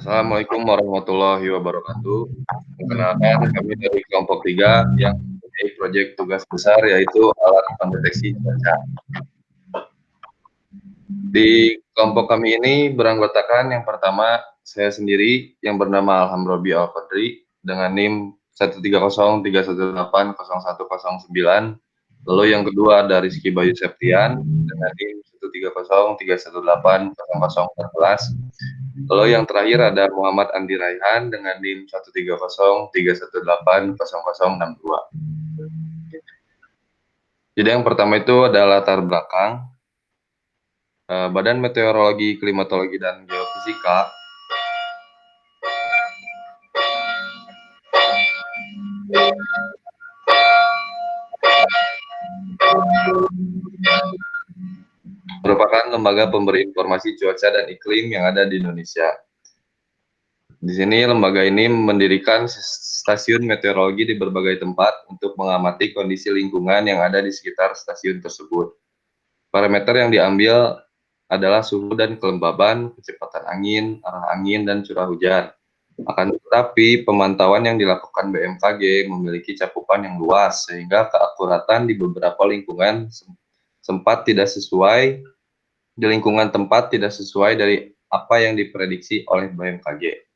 Assalamualaikum warahmatullahi wabarakatuh. Perkenalkan, kami dari kelompok 3 yang mempunyai proyek tugas besar yaitu alat pendeteksi cuaca. Di kelompok kami ini beranggotakan yang pertama saya sendiri yang bernama Alham Robi Al-Qadri dengan NIM 13031800109. Lalu yang kedua ada Rizky Bayu Septian dengan NIM 130318014. Lalu yang terakhir ada Muhammad Andi Raihan dengan NIM 13031800062. Jadi yang pertama itu adalah latar belakang. Badan Meteorologi, Klimatologi, dan Geofisika merupakan lembaga pemberi informasi cuaca dan iklim yang ada di Indonesia. Di sini lembaga ini mendirikan stasiun meteorologi di berbagai tempat untuk mengamati kondisi lingkungan yang ada di sekitar stasiun tersebut. Parameter yang diambil adalah suhu dan kelembaban, kecepatan angin, arah angin, dan curah hujan. Akan tetapi, pemantauan yang dilakukan BMKG memiliki cakupan yang luas, sehingga keakuratan di beberapa lingkungan sempat tidak sesuai, di lingkungan tempat tidak sesuai dari apa yang diprediksi oleh BMKG.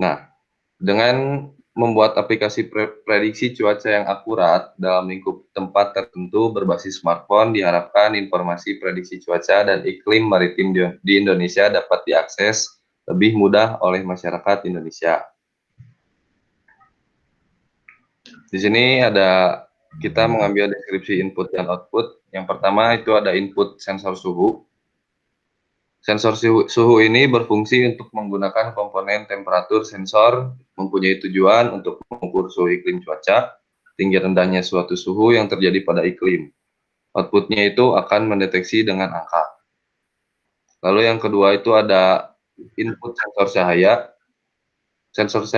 Nah, dengan membuat aplikasi prediksi cuaca yang akurat dalam lingkup tempat tertentu berbasis smartphone, diharapkan informasi prediksi cuaca dan iklim maritim di Indonesia dapat diakses lebih mudah oleh masyarakat Indonesia. Di sini kita mengambil deskripsi input dan output. Yang pertama itu ada input sensor suhu. Sensor suhu ini berfungsi untuk menggunakan komponen temperatur sensor, mempunyai tujuan untuk mengukur suhu iklim cuaca, tinggi rendahnya suatu suhu yang terjadi pada iklim. Outputnya itu akan mendeteksi dengan angka. Lalu yang kedua itu ada input sensor cahaya. Sensor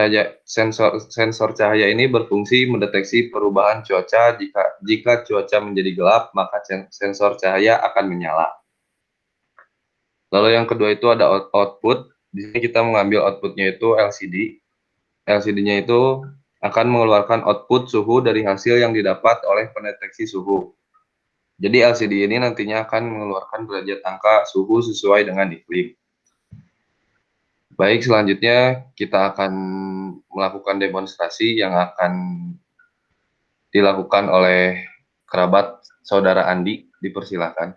cahaya ini berfungsi mendeteksi perubahan cuaca. Jika cuaca menjadi gelap, maka sensor cahaya akan menyala. Lalu yang kedua itu ada output. Di sini kita mengambil outputnya itu LCD. LCD-nya itu akan mengeluarkan output suhu dari hasil yang didapat oleh pendeteksi suhu. Jadi LCD ini nantinya akan mengeluarkan derajat angka suhu sesuai dengan iklim. Baik, selanjutnya kita akan melakukan demonstrasi yang akan dilakukan oleh kerabat saudara Andi. Dipersilakan.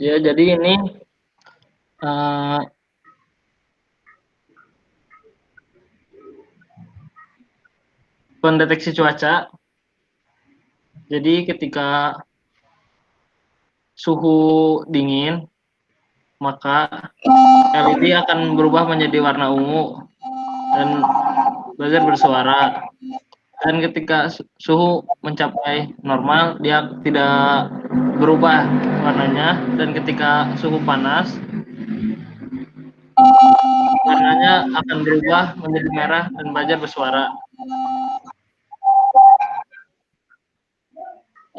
Ya, jadi ini pendeteksi cuaca. Jadi ketika suhu dingin, maka LED akan berubah menjadi warna ungu dan buzzer bersuara. Dan ketika suhu mencapai normal, dia tidak berubah warnanya. Dan ketika suhu panas, warnanya akan berubah menjadi merah dan buzzer bersuara.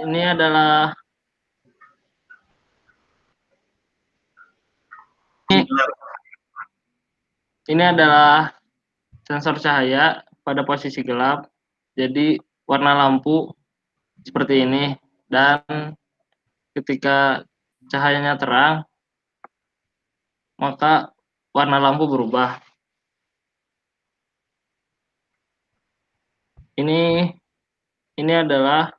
Ini adalah sensor cahaya pada posisi gelap. Jadi warna lampu seperti ini, dan ketika cahayanya terang, maka warna lampu berubah. Ini adalah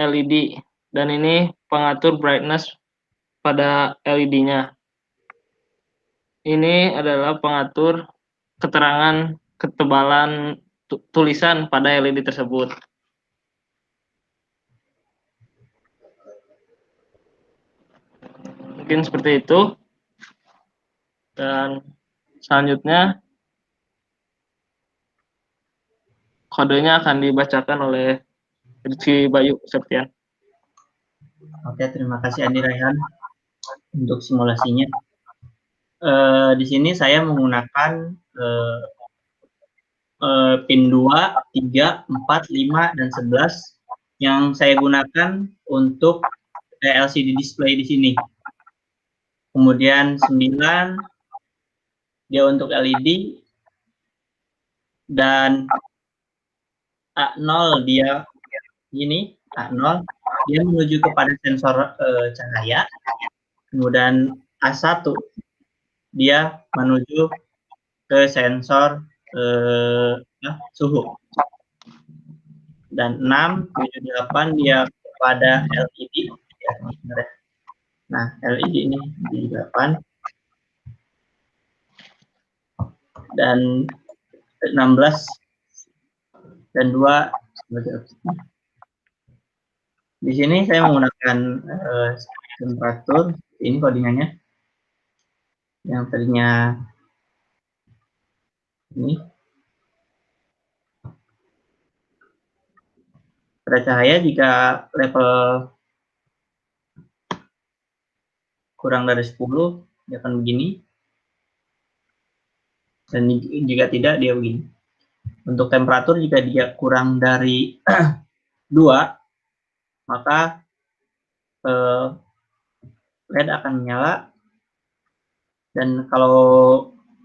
LED, dan ini pengatur brightness pada LED-nya. Ini adalah pengatur keterangan ketebalan tulisan pada LED tersebut. Mungkin seperti itu. Dan selanjutnya kodenya akan dibacakan oleh Rizky Bayu Septian. Oke, terima kasih Andi Raihan. untuk simulasinya. Di sini saya menggunakan pin 2, 3, 4, 5, dan 11 yang saya gunakan untuk LCD display di sini. Kemudian 9 dia untuk LED, dan A0 dia ini, A0 dia menuju kepada sensor cahaya. Kemudian A1 dia menuju ke sensor suhu. Dan 6, 7, 8 dia kepada LED. Nah, LED ini di 8. Dan 16 dan 2 di sini saya menggunakan temperatur, ini codingannya yang tadinya ini. Pada cahaya jika level kurang dari 10 dia akan begini, dan jika tidak dia begini. Untuk temperatur jika dia kurang dari 2 maka LED akan menyala, dan kalau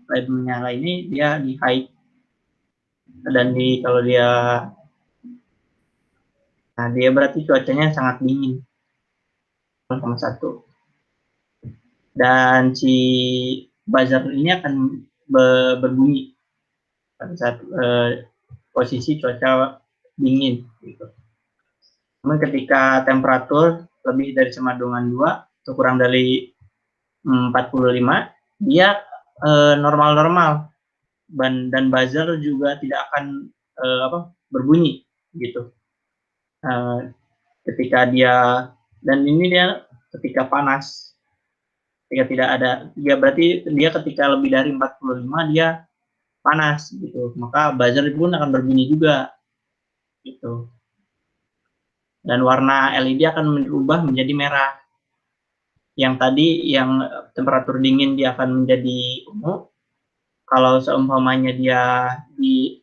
LED menyala ini dia di high, dan kalau dia dia berarti cuacanya sangat dingin, 0,1. Dan si buzzer ini akan berbunyi pada saat posisi cuaca dingin gitu. Namun ketika temperatur lebih dari sama dengan 2 atau kurang dari 45 dia normal-normal, dan buzzer juga tidak akan berbunyi gitu. Ketika dia, dan ini dia ketika panas, ketika tidak ada, dia berarti dia ketika lebih dari 45 dia panas gitu, maka buzzer pun akan berbunyi juga gitu. Dan warna LED akan berubah menjadi merah. Yang tadi yang temperatur dingin dia akan menjadi ungu. Kalau seumpamanya dia di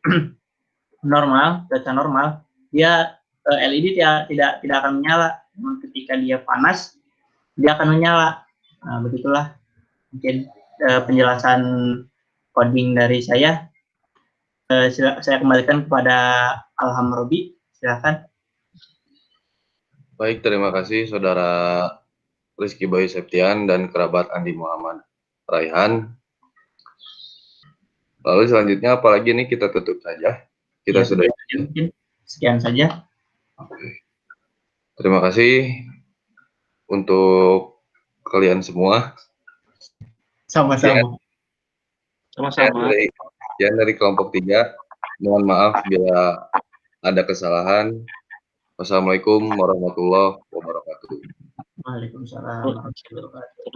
normal, cuaca normal, dia LED tidak akan menyala. Namun ketika dia panas, dia akan menyala. Nah, begitulah mungkin penjelasan coding dari saya. Saya kembalikan kepada Alham Robi, silakan. Baik, terima kasih Saudara Rizky Bayu Septian dan kerabat Andi Muhammad Raihan. Lalu selanjutnya apalagi ini kita tutup saja. Kita sudah mungkin sekian saja. Oke. Terima kasih untuk kalian semua. Sama-sama. Sama-sama. Dari kelompok 3, mohon maaf bila ada kesalahan. Wassalamualaikum warahmatullahi wabarakatuh. Waalaikumsalam warahmatullahi wabarakatuh.